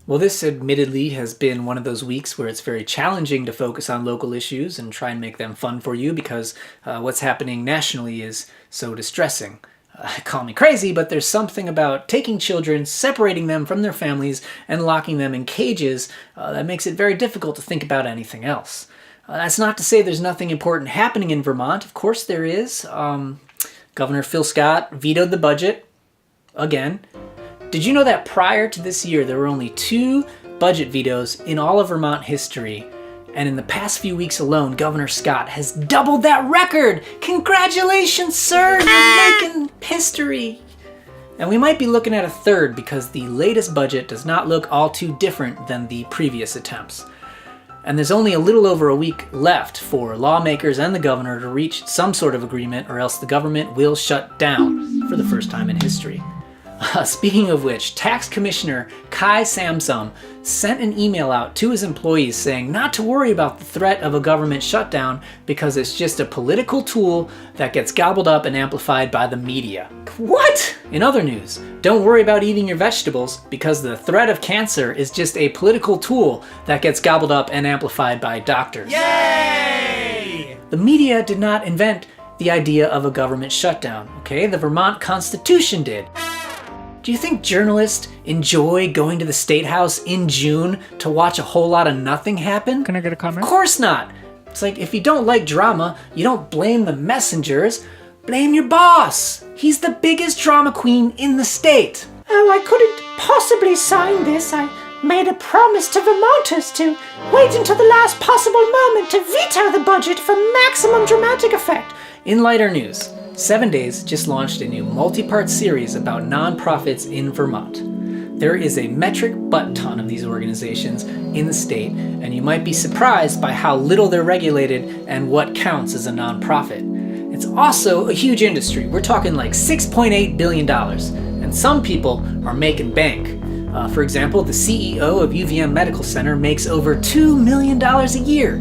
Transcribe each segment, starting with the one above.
Well, this admittedly has been one of those weeks where it's very challenging to focus on local issues and try and make them fun for you because what's happening nationally is so distressing. Call me crazy, but there's something about taking children, separating them from their families, and locking them in cages that makes it very difficult to think about anything else. That's not to say there's nothing important happening in Vermont. Of course there is. Governor Phil Scott vetoed the budget again. Did you know that prior to this year, there were only 2 budget vetoes in all of Vermont history? And in the past few weeks alone, Governor Scott has doubled that record! Congratulations, sir! You're making history! And we might be looking at a 3rd because the latest budget does not look all too different than the previous attempts. And there's only a little over a week left for lawmakers and the governor to reach some sort of agreement, or else the government will shut down for the first time in history. Speaking of which, Tax Commissioner Kai Samsung sent an email out to his employees saying not to worry about the threat of a government shutdown because it's just a political tool that gets gobbled up and amplified by the media. What? In other news, don't worry about eating your vegetables because the threat of cancer is just a political tool that gets gobbled up and amplified by doctors. Yay! The media did not invent the idea of a government shutdown, okay? The Vermont Constitution did. Do you think journalists enjoy going to the State House in June to watch a whole lot of nothing happen? Can I get a comment? Of course not. It's like if you don't like drama, you don't blame the messengers, blame your boss. He's the biggest drama queen in the state. Oh, I couldn't possibly sign this. I made a promise to Vermonters to wait until the last possible moment to veto the budget for maximum dramatic effect. In lighter news, 7 Days just launched a new multi-part series about nonprofits in Vermont. There is a metric butt ton of these organizations in the state, and you might be surprised by how little they're regulated and what counts as a nonprofit. It's also a huge industry. We're talking like $6.8 billion, and some people are making bank. For example, the CEO of UVM Medical Center makes over $2 million a year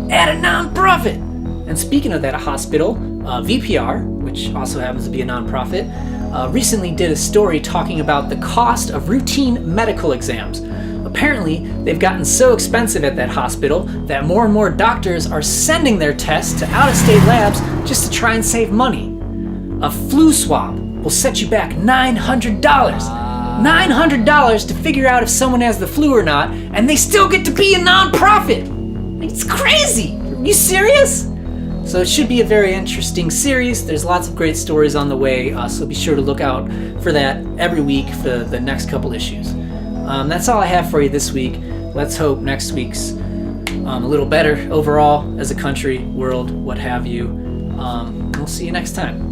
at a nonprofit. And speaking of that hospital, VPR, which also happens to be a nonprofit, recently did a story talking about the cost of routine medical exams. Apparently, they've gotten so expensive at that hospital that more and more doctors are sending their tests to out-of-state labs just to try and save money. A flu swab will set you back $900. $900 to figure out if someone has the flu or not, and they still get to be a nonprofit! It's crazy! Are you serious? So it should be a very interesting series. There's lots of great stories on the way, so be sure to look out for that every week for the next couple issues. That's all I have for you this week. Let's hope next week's a little better overall as a country, world, what have you. We'll see you next time.